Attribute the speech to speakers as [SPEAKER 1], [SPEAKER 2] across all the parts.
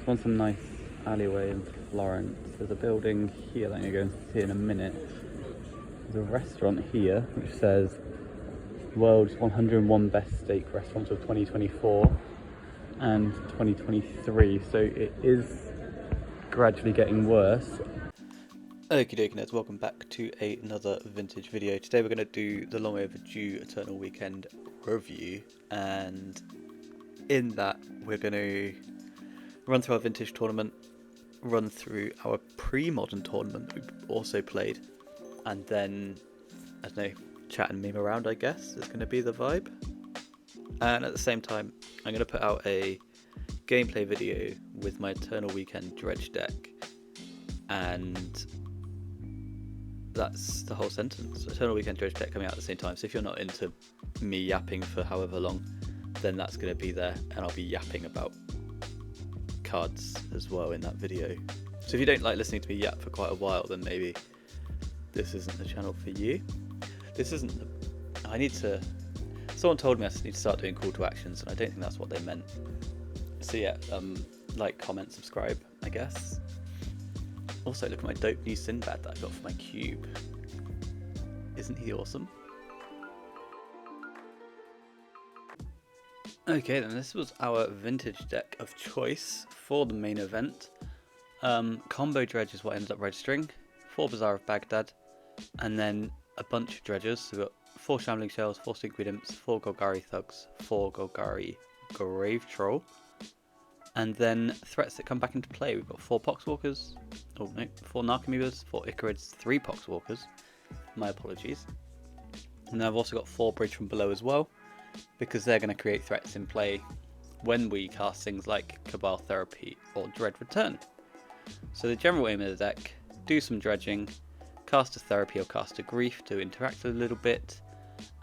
[SPEAKER 1] found some nice alleyway in Florence. There's a building here that I'm going to go and see in a minute. There's a restaurant here which says World's 101 Best Steak Restaurants of 2024 and 2023, so it is gradually getting worse. Okie dokie nerds, welcome back to another vintage video. Today we're going to do the long overdue Eternal Weekend review, and in that we're going to run through our vintage tournament, run through our pre-modern tournament we've also played, and then, I don't know, chat and meme around, I guess, is going to be the vibe. And at the same time, I'm going to put out a gameplay video with my Eternal Weekend dredge deck, and that's the whole sentence. Eternal Weekend dredge deck coming out at the same time, so if you're not into me yapping for however long, then that's going to be there, and I'll be yapping about cards as well in that video. So if you don't like listening to me yap for quite a while, then maybe this isn't the channel for you. This isn't the... Someone told me I just need to start doing call to actions, and I don't think that's what they meant. So yeah, like, comment, subscribe, I guess. Also, look at my dope new Sinbad that I got for my cube. Isn't he awesome? Okay then, this was our vintage deck of choice for the main event. Combo dredge is what ended up registering, 4 Bazaar of Baghdad, and then a bunch of dredges. So we've got 4 Shambling Shells, 4 Stinkweed Imps, 4 Golgari Thugs, 4 Golgari Grave Troll, and then threats that come back into play. We've got 4 Poxwalkers, 4 Narcomoebas, 4 Icarids, 3 Poxwalkers, my apologies. And then I've also got 4 Bridge from Below as well, because they're going to create threats in play when we cast things like Cabal Therapy or Dread Return. So the general aim of the deck, do some dredging, cast a Therapy or cast a Grief to interact a little bit,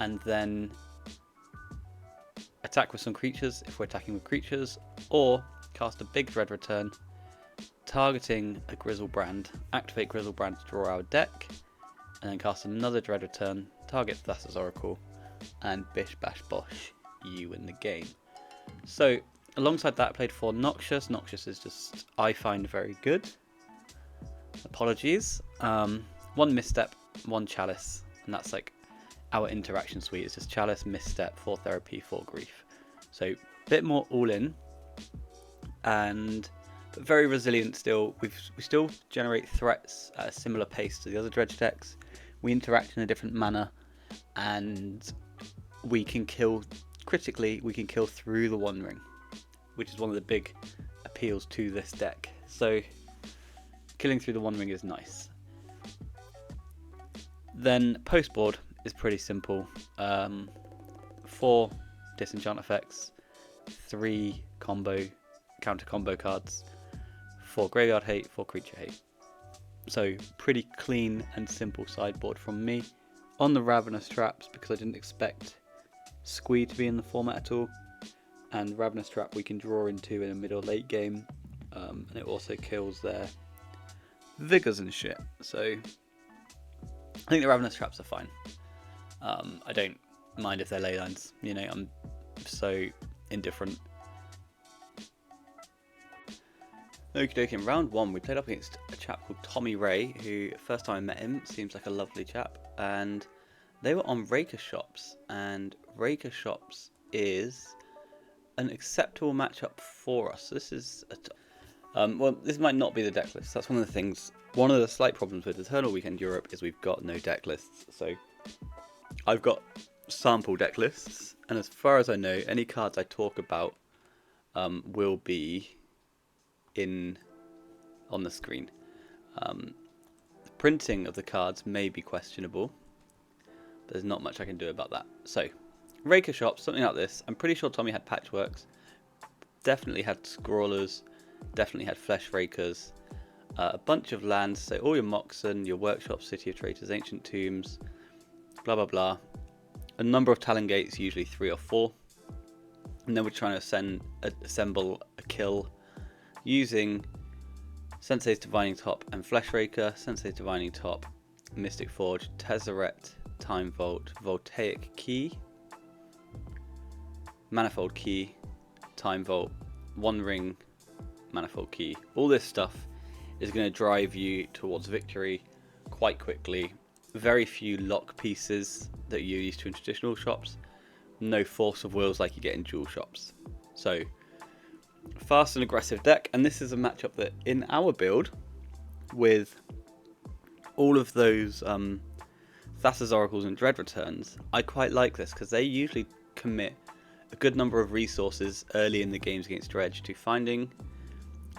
[SPEAKER 1] and then attack with some creatures if we're attacking with creatures, or cast a big Dread Return, targeting a Grizzlebrand, activate Grizzlebrand to draw our deck, and then cast another Dread Return, target Thassa's Oracle, and bish bash bosh, you win the game. So alongside that I played 4 Noxious. Noxious is just, I find, very good. Apologies. 1 Misstep, 1 Chalice, and that's like our interaction suite. It's just Chalice, Misstep, 4 Therapy, 4 Grief. So a bit more all in, but very resilient still. We still generate threats at a similar pace to the other dredge decks. We interact in a different manner, and we can kill, critically, we can kill through the One Ring, which is one of the big appeals to this deck. So killing through the One Ring is nice. Then post board is pretty simple. 4 disenchant effects, 3 counter combo cards, 4 graveyard hate, 4 creature hate. So pretty clean and simple sideboard from me. On the Ravenous Traps, because I didn't expect Squee to be in the format at all, and Ravenous Trap we can draw into in a mid or late game, and it also kills their Vigors and shit. So I think the Ravenous Traps are fine. I don't mind if they're leylines, you know, I'm so indifferent. Okie dokie, in round 1 we played up against a chap called Tommy Ray, who, first time I met him, seems like a lovely chap, and they were on Raker Shops, and Raker Shops is an acceptable matchup for us. This is well, this might not be the deck list. That's one of the things. One of the slight problems with Eternal Weekend Europe is we've got no deck lists. So I've got sample deck lists, and as far as I know, any cards I talk about will be on the screen. The printing of the cards may be questionable. There's not much I can do about that. So, Raker Shops, something like this. I'm pretty sure Tommy had Patchworks, definitely had Scrawlers, definitely had Flesh Rakers, a bunch of lands, so all your Moxen, your Workshops, City of Traitors, Ancient Tombs, blah blah blah. A number of Talon Gates, usually 3 or 4. And then we're trying to assemble a kill using Sensei's Divining Top and Flesh Raker, Sensei's Divining Top, Mystic Forge, Tezzeret, Time Vault, Voltaic Key, Manifold Key, Time Vault, One Ring, manifold key. All this stuff is going to drive you towards victory quite quickly. Very few lock pieces that you're used to in traditional shops. No force of wills like you get in dual shops. So, fast and aggressive deck, and this is a matchup that in our build, with all of those Thassa's Oracles and Dread Returns, I quite like this because they usually commit a good number of resources early in the games against Dredge to finding,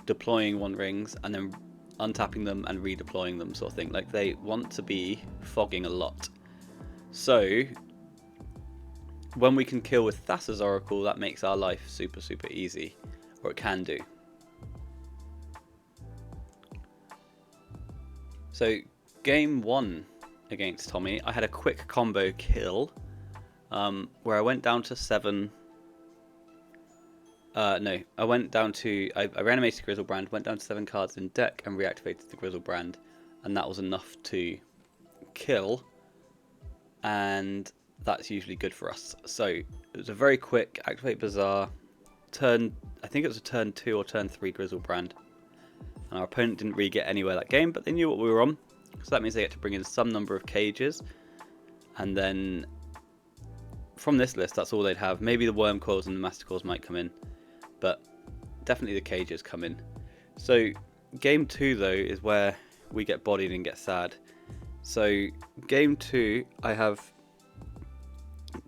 [SPEAKER 1] deploying One Rings, and then untapping them and redeploying them, sort of thing. Like, they want to be fogging a lot. So when we can kill with Thassa's Oracle, that makes our life super easy, or it can do. So game 1 against Tommy, I had a quick combo kill where I went down to 7. No, I went down to, I reanimated Grizzlebrand, went down to 7 cards in deck and reactivated the Grizzlebrand, and that was enough to kill, and that's usually good for us. So it was a very quick activate Bazaar turn. I think it was a turn 2 or turn 3 Grizzlebrand, and our opponent didn't really get anywhere that game, but they knew what we were on, so that means they get to bring in some number of cages, and then from this list that's all they'd have. Maybe the Worm Coils and the Master Coils might come in, but definitely the cages come in. So game 2 though is where we get bodied and get sad. So game 2, I have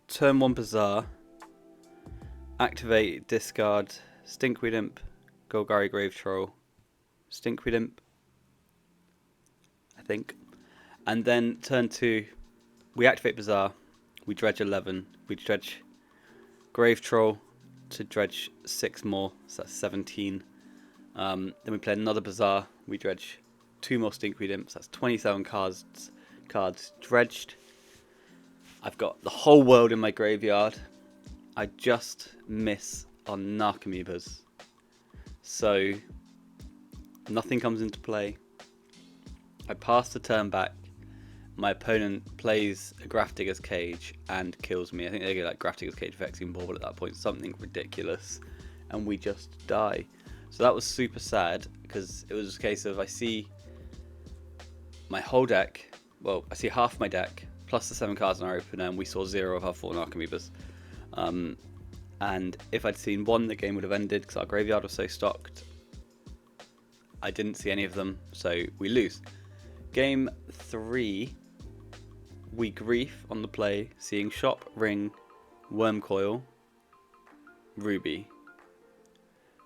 [SPEAKER 1] turn 1 Bazaar, activate, discard, Stinkweed Imp, Golgari Grave Troll, Stinkweed Imp, I think, and then turn 2 we activate Bazaar, we dredge 11, we dredge Grave Troll to dredge 6 more, so that's 17. Then we play another Bazaar, we dredge 2 more Stinkweed Imps, that's 27 cards dredged. I've got the whole world in my graveyard. I just miss on Narcomoebas, so nothing comes into play. I pass the turn back. My opponent plays a Grafdigger's Cage and kills me. I think they get like Grafdigger's Cage Vexing Bauble at that point, something ridiculous, and we just die. So that was super sad because it was a case of I see my whole deck, well, I see half my deck plus the 7 cards in our opener, and we saw 0 of our 4 Narcomoebas. And if I'd seen 1, the game would have ended because our graveyard was so stocked. I didn't see any of them, so we lose. Game 3, we grief on the play, seeing Shop, Ring, Worm Coil, Ruby.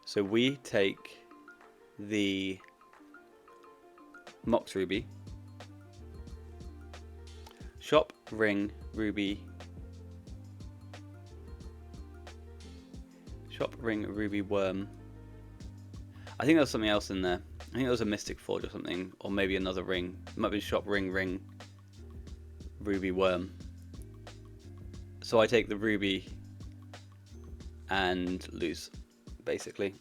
[SPEAKER 1] So we take the Mox Ruby, Shop, Ring, Ruby, Shop, Ring, Ruby, Worm. I think there was something else in there. I think there was a Mystic Forge or something, or maybe another ring. It might be Shop, Ring, Ring, Ruby, Worm. So I take the Ruby and lose, basically.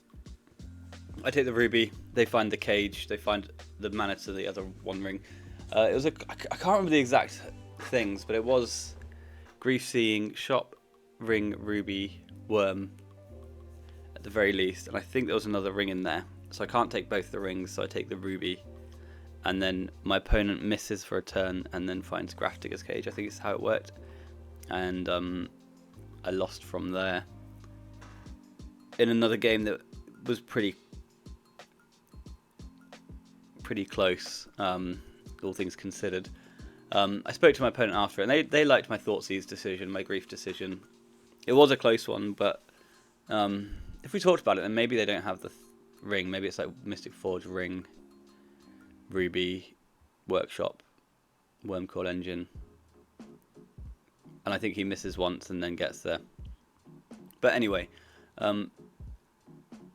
[SPEAKER 1] I take the Ruby, they find the cage, they find the mana to the other One Ring. It was I can't remember the exact things, but it was grief seeing Shop, Ring, Ruby, Worm at the very least, and I think there was another ring in there. So I can't take both the rings, so I take the Ruby, and then my opponent misses for a turn and then finds Grafdigger's Cage. I think it's how it worked, and I lost from there. In another game that was pretty close, all things considered. I spoke to my opponent after, and they liked my Thoughtseize decision, my grief decision. It was a close one, but if we talked about it, then maybe they don't have the ring. Maybe it's like Mystic Forge, Ring, Ruby, Workshop, Wormcoil Engine, and I think he misses once and then gets there. But anyway,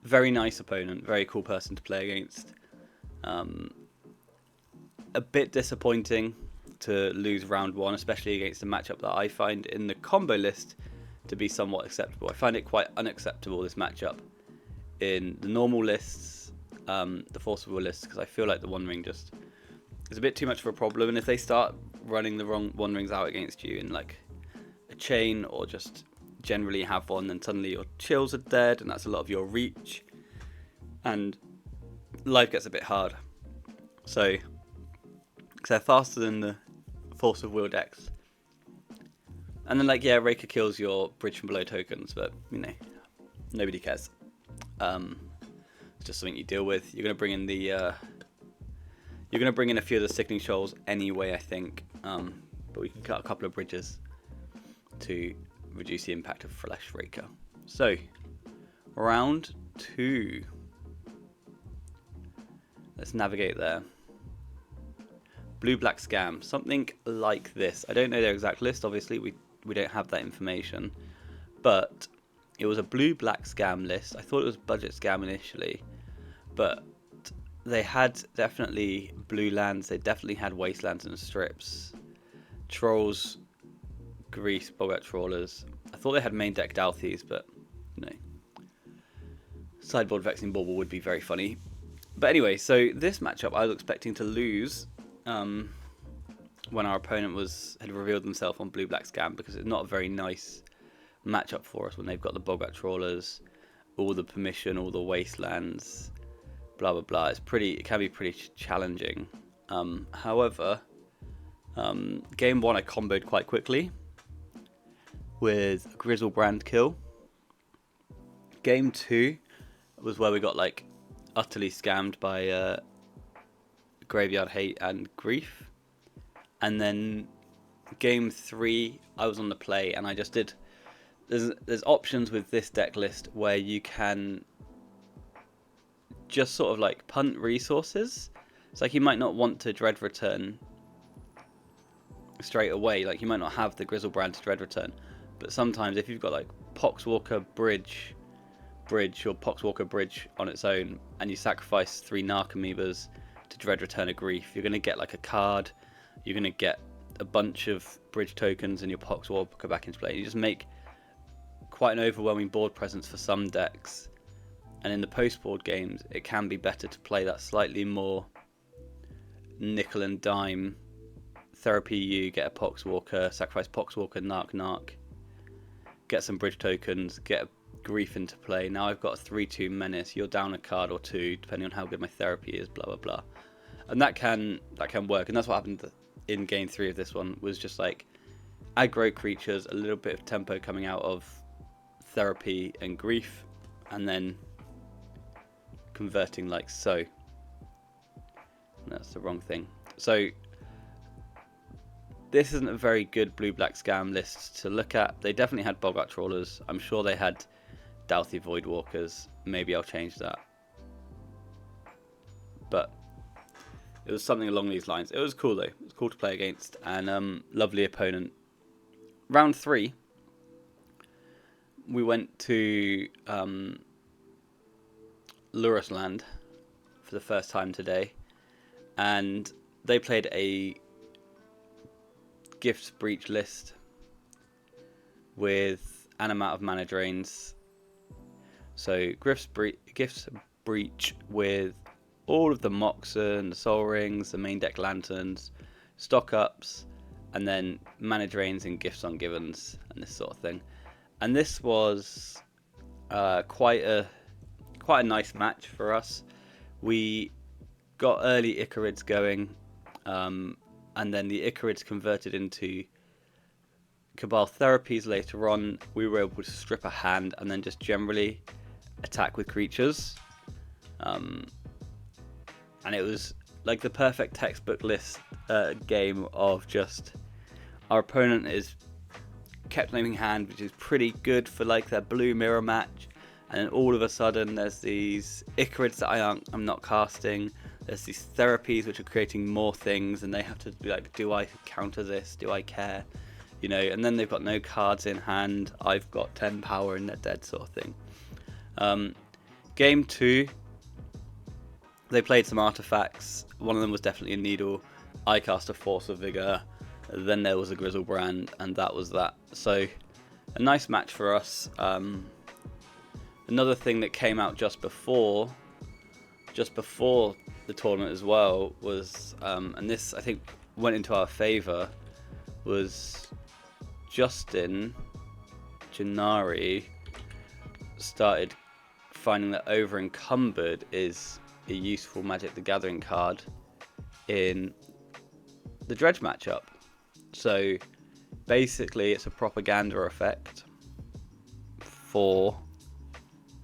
[SPEAKER 1] very nice opponent, very cool person to play against. A bit disappointing to lose round 1, especially against a matchup that I find in the combo list to be somewhat acceptable. I find it quite unacceptable, this matchup, in the normal lists, the Force of Will lists, because I feel like the One Ring just is a bit too much of a problem, and if they start running the wrong One Rings out against you in like a chain, or just generally have one, then suddenly your chills are dead, and that's a lot of your reach. and life gets a bit hard. So, because they're faster than the Force of Will decks. And then, like, yeah, Raker kills your bridge from below tokens, but, you know, nobody cares. It's just something you deal with. You're going to bring in the... you're going to bring in a few of the Sickening Shoals anyway, I think. But we can cut a couple of bridges to reduce the impact of Flesh Raker. So, round 2. Let's navigate there. Blue-black scam, something like this. I don't know their exact list, obviously we don't have that information, but it was a blue-black scam list. I thought it was budget scam initially, but they had definitely blue lands, they definitely had wastelands and strips, trolls, grease, boggart trawlers. I thought they had main deck Dalthies, but you know, sideboard Vexing Bauble would be very funny. But anyway, so this matchup I was expecting to lose when our opponent had revealed themselves on blue-black scam, because it's not a very nice matchup for us when they've got the boggart trawlers, all the permission, all the wastelands, blah blah blah. It can be pretty challenging. However, game 1 I comboed quite quickly with a Grizzlebrand kill. Game 2 was where we got like utterly scammed by Graveyard Hate and Grief. And then game 3 I was on the play, and I just did... There's options with this deck list where you can just sort of like punt resources. It's like you might not want to Dread Return straight away, like you might not have the Grizzlebrand to Dread Return, but sometimes if you've got like Poxwalker Bridge or Poxwalker Bridge on its own, and you sacrifice 3 Narcomoebas to Dread Return a Grief, you're going to get like a card, you're going to get a bunch of bridge tokens and your Poxwalker back into play. You just make quite an overwhelming board presence for some decks, and in the post-board games it can be better to play that slightly more nickel and dime therapy. You get a Poxwalker, sacrifice Poxwalker, Narc, get some bridge tokens, get a Grief into play. Now I've got a 3/2 menace, you're down a card or 2 depending on how good my therapy is, blah blah blah. And that can work, and that's what happened in game 3 of this one. Was just like aggro creatures, a little bit of tempo coming out of therapy and Grief, and then converting like so. That's the wrong thing. So this isn't a very good blue-black scam list to look at. They definitely had boggart trawlers. I'm sure they had Dalthy Voidwalkers. Maybe I'll change that. But it was something along these lines. It was cool though. It was cool to play against, and lovely opponent. Round 3, we went to Lurus Land for the first time today, and they played a Gifts Breach list with an amount of mana drains. So Gifts Breach with all of the Moxen, the Soul Rings, the main deck Lanterns, stock ups, and then mana drains and Gifts on Givens and this sort of thing. And this was quite a nice match for us. We got early Icarids going, and then the Icarids converted into Cabal Therapies later on. We were able to strip a hand and then just generally attack with creatures. And it was like the perfect textbook list game of just our opponent is kept naming hand, which is pretty good for like their blue mirror match, and then all of a sudden there's these Icarids that I'm not casting, there's these therapies which are creating more things, and they have to be like, do I counter this, do I care, you know, and then they've got no cards in hand, I've got 10 power and they're dead, sort of thing. Game 2, they played some artifacts. One of them was definitely a needle. I cast a Force of Vigor. Then there was a Grizzlebrand, and that was that. So a nice match for us. Another thing that came out just before the tournament as well was, and this I think went into our favour, was Justin Gennari started finding that Over Encumbered is a useful Magic the Gathering card in the Dredge matchup. So basically it's a propaganda effect for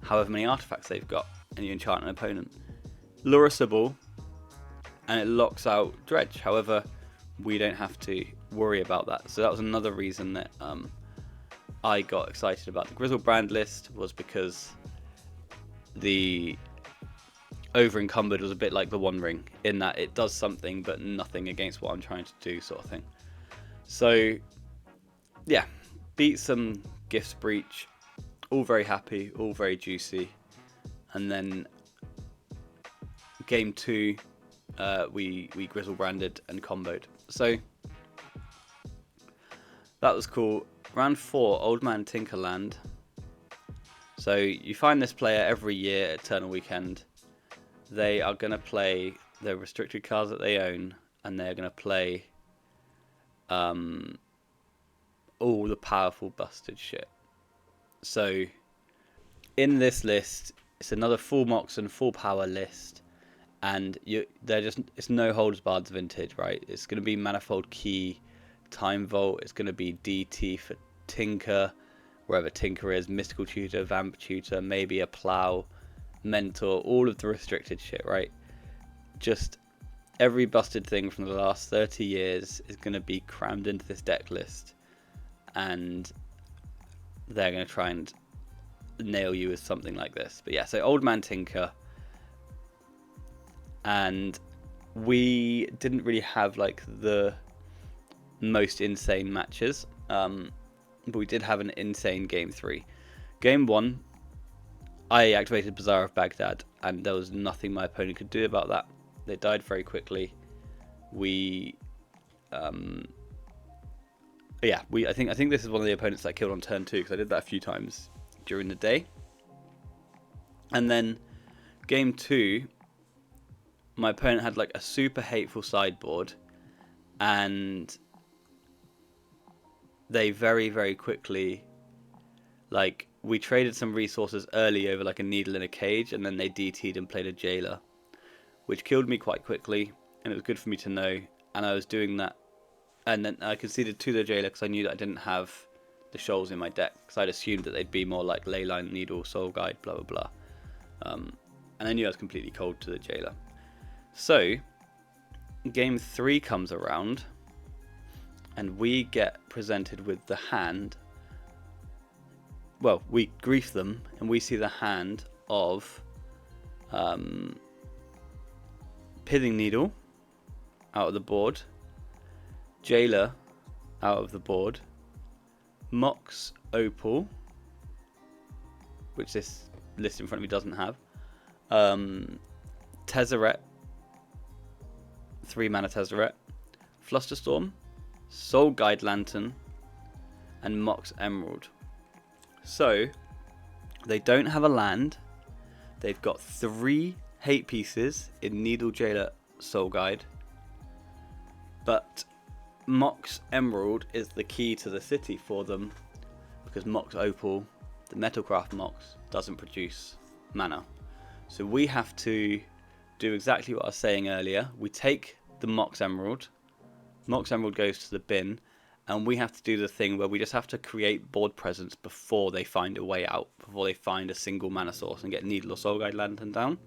[SPEAKER 1] however many artifacts they've got, and you enchant an opponent. Lure Sybil, and it locks out Dredge. However, we don't have to worry about that. So that was another reason that I got excited about the Grizzlebrand list, was because the Over Encumbered was a bit like the One Ring, in that it does something but nothing against what I'm trying to do, sort of thing. So yeah, beat some Gifts Breach, all very happy, all very juicy. And then game 2, we Grizzlebranded and comboed. So that was cool. Round 4, Old Man Tinkerland. So you find this player every year at Eternal Weekend. They are going to play the restricted cards that they own, and they're going to play all the powerful busted shit. So in this list, it's another full Mox and full power list, and it's no holds barred vintage, right? It's going to be Manifold Key, Time Vault. It's going to be DT for Tinker, wherever Tinker is, Mystical Tutor, Vamp Tutor, maybe a Plow, Mentor, all of the restricted shit, right? Just every busted thing from the last 30 years is going to be crammed into this deck list, and they're going to try and nail you with something like this. But yeah, so Old Man Tinker, and we didn't really have like the most insane matches, but we did have an insane game 3. Game 1, I activated Bazaar of Baghdad, and there was nothing my opponent could do about that. They died very quickly. I think this is one of the opponents that I killed on turn 2, because I did that a few times during the day. And then game 2, my opponent had like a super hateful sideboard, and they very, very quickly, like, we traded some resources early over like a needle in a cage, and then they DT'd and played a Jailer, which killed me quite quickly, and it was good for me to know. And I was doing that, and then I conceded to the Jailer because I knew that I didn't have the Shoals in my deck, because I'd assumed that they'd be more like Leyline, Needle, Soul Guide, blah blah blah. And I knew I was completely cold to the Jailer. So game 3 comes around, and we get presented with the hand. Well, we grief them, and we see the hand of Pithing Needle out of the board, Jailer out of the board, Mox Opal, which this list in front of me doesn't have, Tezzeret, 3 mana Tezzeret, Flusterstorm, Soul Guide Lantern, and Mox Emerald. So they don't have a land. They've got 3 hate pieces in Needle, Jailer, Soul Guide, but Mox Emerald is the key to the city for them, because Mox Opal, the Metalcraft Mox, doesn't produce mana. So we have to do exactly what I was saying earlier. We take the Mox Emerald goes to the bin, and we have to do the thing where we just have to create board presence before they find a way out, before they find a single mana source and get Needle or Soul Guide Lantern down.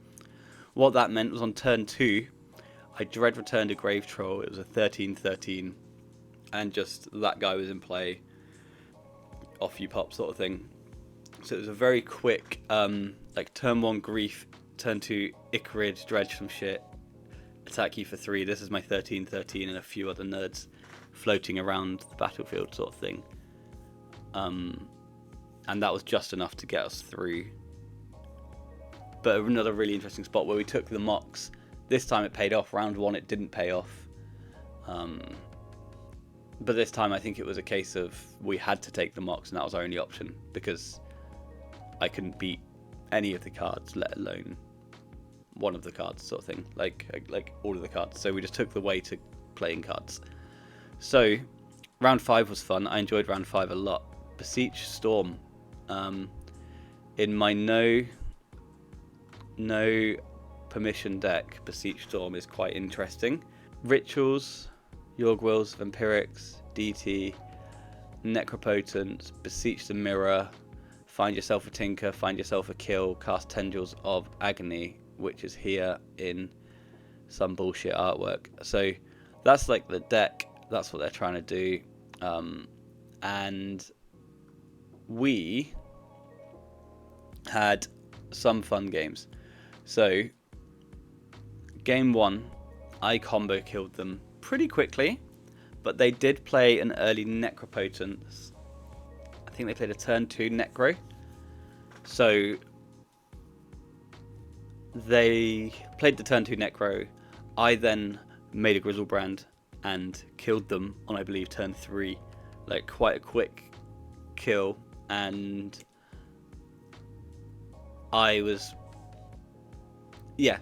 [SPEAKER 1] What that meant was on turn 2, I dread returned a Grave Troll. It was a 13/13, and just that guy was in play, off you pop sort of thing. So it was a very quick, like turn 1 Grief, turn 2 Icarid, dredge some shit, attack you for 3. This is my 13/13 and a few other nerds floating around the battlefield sort of thing. And that was just enough to get us through. But another really interesting spot where we took the Mox. This time it paid off. Round 1 it didn't pay off. But this time I think it was a case of we had to take the Mox, and that was our only option, because I couldn't beat any of the cards, let alone one of the cards sort of thing, like all of the cards. So we just took the way to playing cards. So round 5 was fun. I enjoyed round 5 a lot. Beseech Storm. In my no no permission deck, Beseech Storm is quite interesting. Rituals, Yorgwills, Vampirics, DT, Necropotence, Beseech the Mirror, find yourself a Tinker, find yourself a Kill, cast Tendrils of Agony, which is here in some bullshit artwork. So that's like the deck, that's what they're trying to do. And we had some fun games. So game 1, I combo killed them pretty quickly, but they did play an early Necropotence. I think they played a turn 2 Necro. So they played the turn 2 Necro. I then made a Grizzlebrand and killed them on, I believe, turn 3. Like, quite a quick kill. And I was... yeah,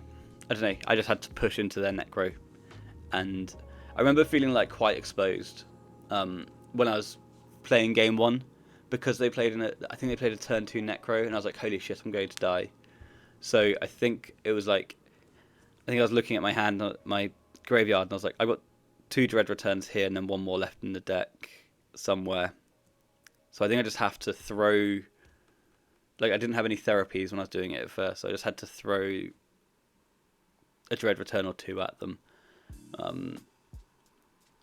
[SPEAKER 1] I don't know. I just had to push into their Necro. And I remember feeling like quite exposed when I was playing game 1. Because they played I think they played a turn 2 Necro. And I was like, holy shit, I'm going to die. So I think it was like... I think I was looking at my hand, my graveyard, and I was like, I've got 2 Dread Returns here and then 1 more left in the deck somewhere. So I think I just have to throw... like, I didn't have any therapies when I was doing it at first, so I just had to throw a Dread Return or 2 at them.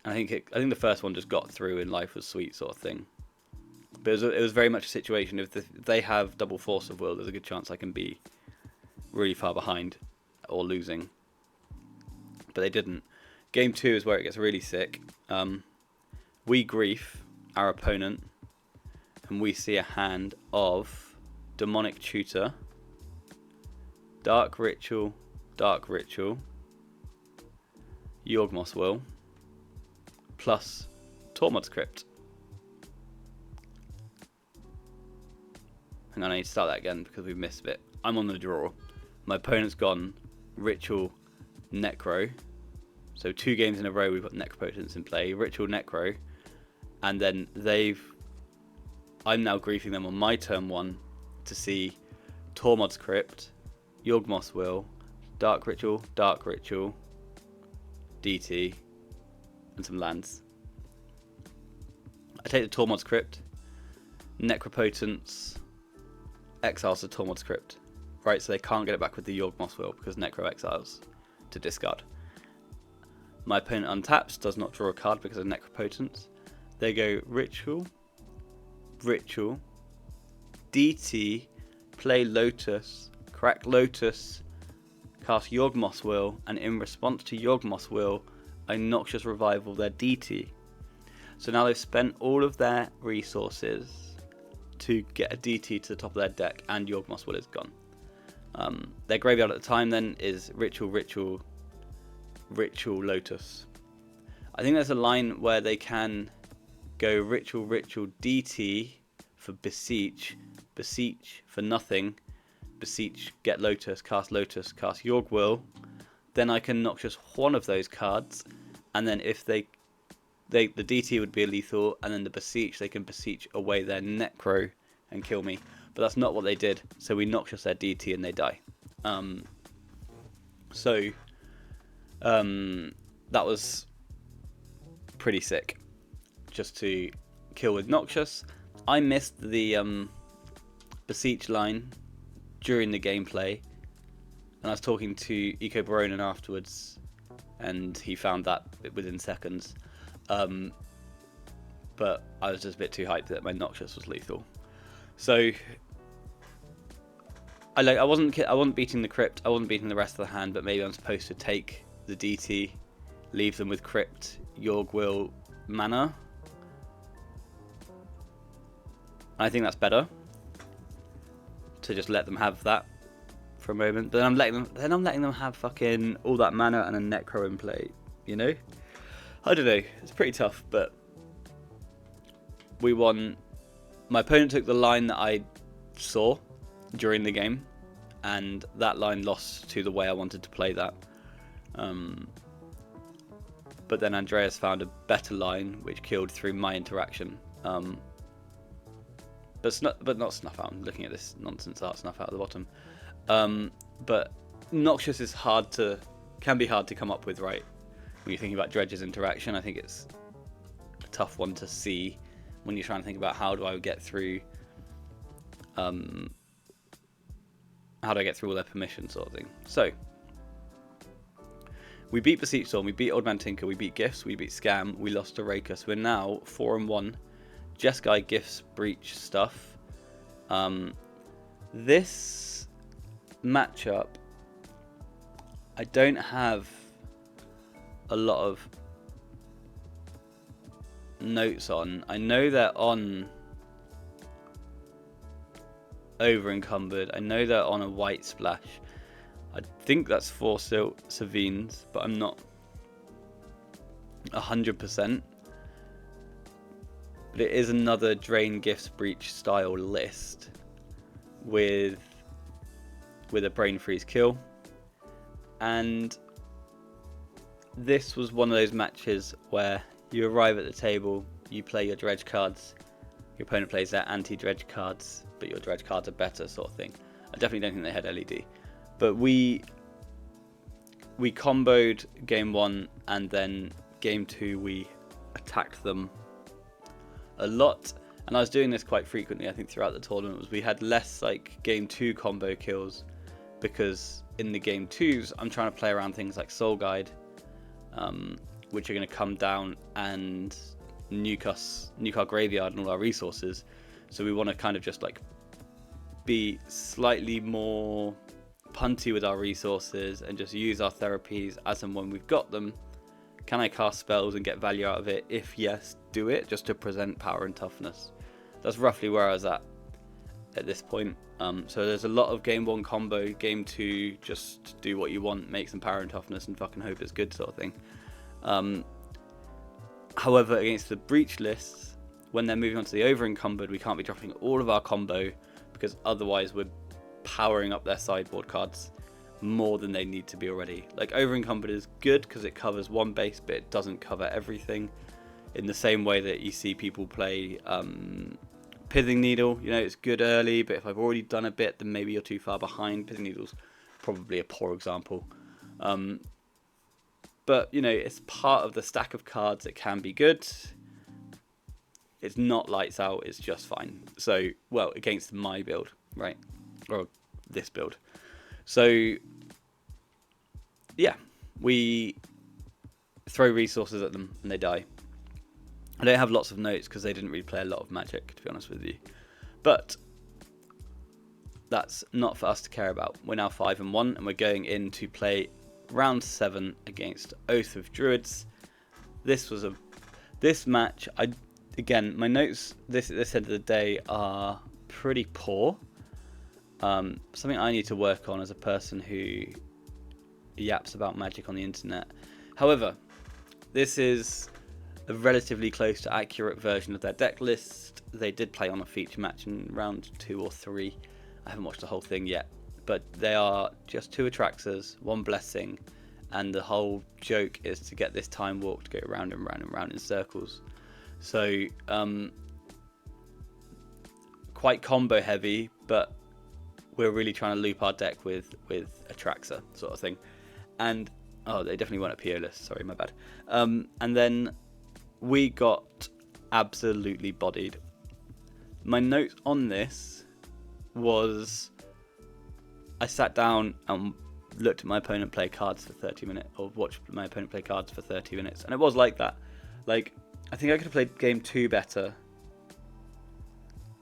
[SPEAKER 1] I think the first one just got through and life was sweet sort of thing. But it was very much a situation, if they have double Force of Will, there's a good chance I can be really far behind or losing. But they didn't. Game 2 is where it gets really sick. We grief our opponent, and we see a hand of Demonic Tutor, Dark Ritual, Yawgmoth's Will, plus Tormod's Crypt. Hang on, I need to start that again because we've missed a bit. I'm on the draw. My opponent's gone Ritual, Necro. So 2 games in a row we've got Necropotence in play. Ritual, Necro. And then I'm now griefing them on my turn 1 to see Tormod's Crypt, Yawgmoth's Will, Dark Ritual, DT, and some lands. I take the Tormod's Crypt, Necropotence, exiles the Tormod's Crypt. Right, so they can't get it back with the Yawgmoth's Will because Necro exiles to discard. My opponent untaps, does not draw a card because of Necropotence. They go Ritual, DT, play Lotus, crack Lotus, cast Yawgmoth's Will, and in response to Yawgmoth's Will, I Noxious Revival their DT. So now they've spent all of their resources to get a DT to the top of their deck, and Yawgmoth's Will is gone. Their graveyard at the time then is Ritual, Lotus. I think there's a line where they can go Ritual, DT for Beseech for nothing, Beseech, get Lotus, cast Yawgwill. Then I can Noxious one of those cards, and then if the DT would be a lethal, and then the Beseech, they can Beseech away their Necro and kill me. But that's not what they did, so we Noxious their DT and they die. That was pretty sick, just to kill with Noxious. I missed the Beseech line during the gameplay, and I was talking to Eco Baronin afterwards, and he found that within seconds. But I was just a bit too hyped that my Noxious was lethal. So I wasn't beating the Crypt, I wasn't beating the rest of the hand, but maybe I'm supposed to take the DT, leave them with Crypt, Yawgwill, mana. I think that's better to just let them have that for a moment. But then I'm letting them have fucking all that mana and a Necro in play, you know? I don't know, it's pretty tough, but we won. My opponent took the line that I saw during the game, and that line lost to the way I wanted to play that. But then Andreas found a better line which killed through my interaction. But not Snuff Out. I'm looking at this nonsense art Snuff Out at the bottom. but Noxious is can be hard to come up with, right? When you're thinking about Dredge's interaction, I think it's a tough one to see when you're trying to think about how do I get through all their permissions, sort of thing. So we beat Beseech Storm, we beat Old Man Tinker, we beat Gifts, we beat Scam, we lost to Rakus. We're now 4-1. Jeskai, Gifts, Breach stuff. This matchup, I don't have a lot of notes on. I know they're on over encumbered. I know they're on a white splash. I think that's 4 Savines, but I'm not 100%. But it is another Drain, Gifts, Breach style list with a Brain Freeze kill. And this was one of those matches where you arrive at the table, you play your dredge cards, your opponent plays their anti-dredge cards, but your dredge cards are better, sort of thing. I definitely don't think they had LED. But we comboed game 1, and then game 2 we attacked them a lot. And I was doing this quite frequently, I think, throughout the tournament. We had less like game 2 combo kills, because in the game 2s I'm trying to play around things like Soul Guide, which are going to come down and nuke our graveyard and all our resources. So we want to kind of just like be slightly more punty with our resources and just use our therapies as and when we've got them. Can I cast spells and get value out of it? If yes, do it, just to present power and toughness. That's roughly where I was at this point. So there's a lot of game 1 combo, game 2 just do what you want, make some power and toughness and fucking hope it's good, sort of thing. However, against the breach lists, when they're moving on to the over encumbered, we can't be dropping all of our combo, because otherwise we're powering up their sideboard cards more than they need to be already. Like, over encumbered is good because it covers one base, but it doesn't cover everything. In the same way that you see people play Pithing Needle, you know, it's good early, but if I've already done a bit, then maybe you're too far behind. Pithing Needle's probably a poor example. But, you know, it's part of the stack of cards. It can be good. It's not lights out, it's just fine. So, well, against my build, right? Or this build. So, yeah, we throw resources at them and they die. I don't have lots of notes because they didn't really play a lot of Magic, to be honest with you. But that's not for us to care about. We're now 5-1 and we're going in to play round 7 against Oath of Druids. This match, again, my notes this end of the day are pretty poor. Something I need to work on as a person who yaps about Magic on the internet. However, this is a relatively close to accurate version of their deck list. They did play on a feature match in round 2 or 3. I haven't watched the whole thing yet, but they are just 2 Atraxas, 1 Blessing, and the whole joke is to get this Time Walk to go round and round and round in circles. So quite combo heavy, but we're really trying to loop our deck with Atraxa sort of thing. And oh, they definitely weren't a PO list, sorry, my bad. And then we got absolutely bodied. My note on this was I sat down and looked at my opponent play cards for 30 minutes, or watched my opponent play cards for 30 minutes, and it was like that. Like, I think I could have played game 2 better.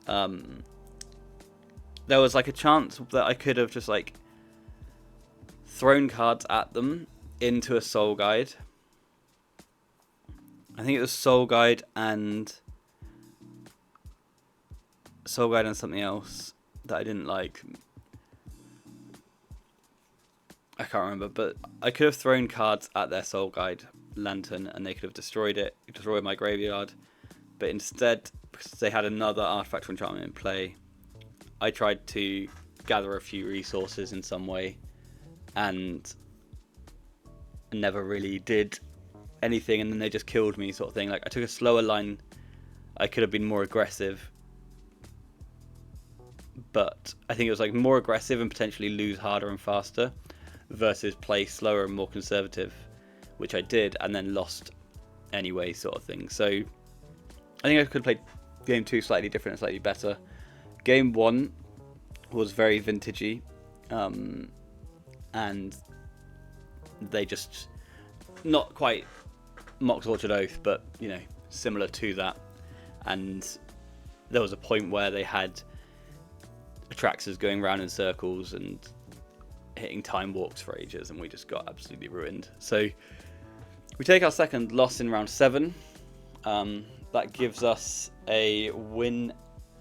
[SPEAKER 1] There was like a chance that I could have just like thrown cards at them into a Soul Guide. I think it was Soul Guide and something else that I didn't like. I can't remember, but I could have thrown cards at their Soul Guide Lantern and they could have destroyed my graveyard. But instead, because they had another artifact or enchantment in play, I tried to gather a few resources in some way and never really did anything, and then they just killed me, sort of thing. Like, I took a slower line. I could have been more aggressive, but I think it was like more aggressive and potentially lose harder and faster versus play slower and more conservative, which I did and then lost anyway, sort of thing. So I think I could have played game 2 slightly different and slightly better. Game 1 was very vintagey, and they just, not quite Mox Orchard Oath, but you know, similar to that. And there was a point where they had Atraxas going round in circles and hitting time walks for ages, and we just got absolutely ruined. So we take our second loss in round 7. That gives us a win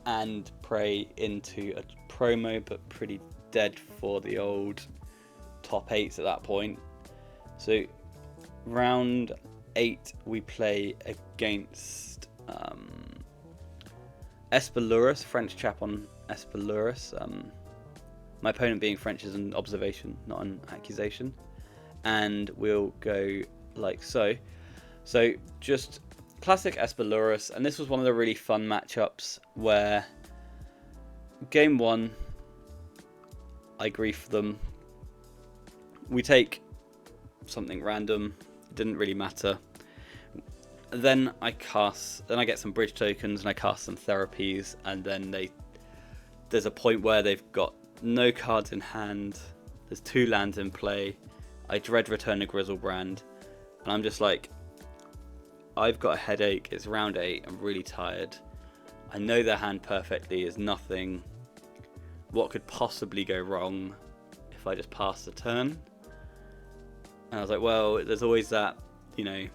[SPEAKER 1] and pray into a promo, but pretty dead for the old top 8s at that point. So round 8 we play against Espelurus, French chap on Espelurus. My opponent being French is an observation, not an accusation. And we'll go like so. So just classic Espelurus, and this was one of the really fun matchups where game 1 I grief them. We take something random, it didn't really matter. Then I get some bridge tokens and I cast some therapies, and then there's a point where they've got no cards in hand, there's 2 lands in play. I dread Return to Grizzlebrand, and I'm just like, I've got a headache, it's round 8, I'm really tired. I know their hand perfectly, is nothing. What could possibly go wrong if I just pass the turn? And I was like, well, there's always that, you know,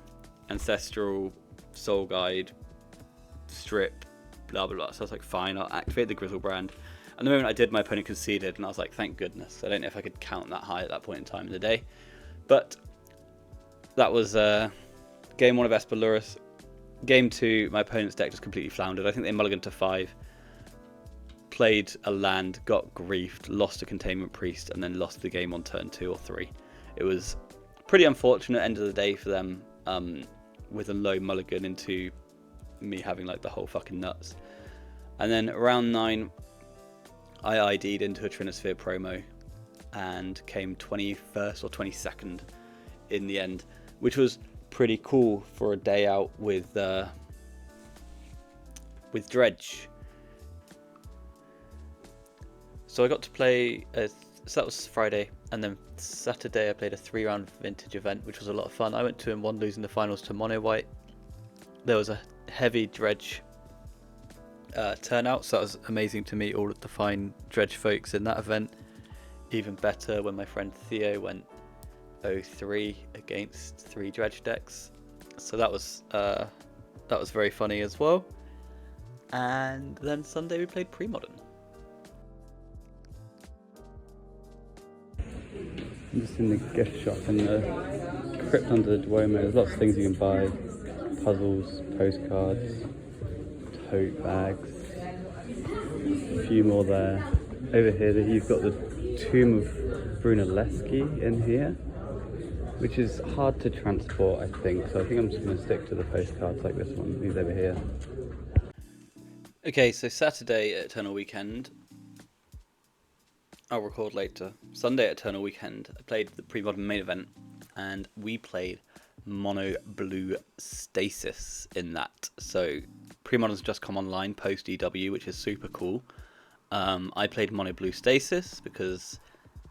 [SPEAKER 1] Ancestral, Soul Guide, Strip, blah blah blah. So I was like, fine, I'll activate the Grizzlebrand. And the moment I did, my opponent conceded, and I was like, thank goodness. I don't know if I could count that high at that point in time in the day. But that was game 1 of Espelurus. Game 2, my opponent's deck just completely floundered. I think they mulliganed to 5. Played a land, got griefed, lost a Containment Priest, and then lost the game on turn 2 or 3. It was pretty unfortunate end of the day for them, with a low mulligan into me having like the whole fucking nuts. And then round 9, I ID'd into a Trinisphere promo and came 21st or 22nd in the end, which was pretty cool for a day out with Dredge. So I got to play, so that was Friday, and then Saturday I played a 3-round vintage event, which was a lot of fun. I went 2-1, losing the finals to Mono White. There was a heavy Dredge turnout, so that was amazing to meet all of the fine Dredge folks in that event. Even better when my friend Theo went 0-3 against 3 Dredge decks, so that was very funny as well. And then Sunday we played pre-modern. I'm just in the gift shop in the crypt under the Duomo. There's lots of things you can buy: puzzles, postcards, tote bags, a few more there. Over here you've got the Tomb of Brunelleschi in here, which is hard to transport, I think. So I think I'm just going to stick to the postcards like this one. These over here. Okay, so Saturday at Eternal Weekend, I'll record later. Sunday at Eternal Weekend, I played the pre-modern main event, and we played Mono Blue Stasis in that. So pre-modern's just come online post EW, which is super cool. I played Mono Blue Stasis because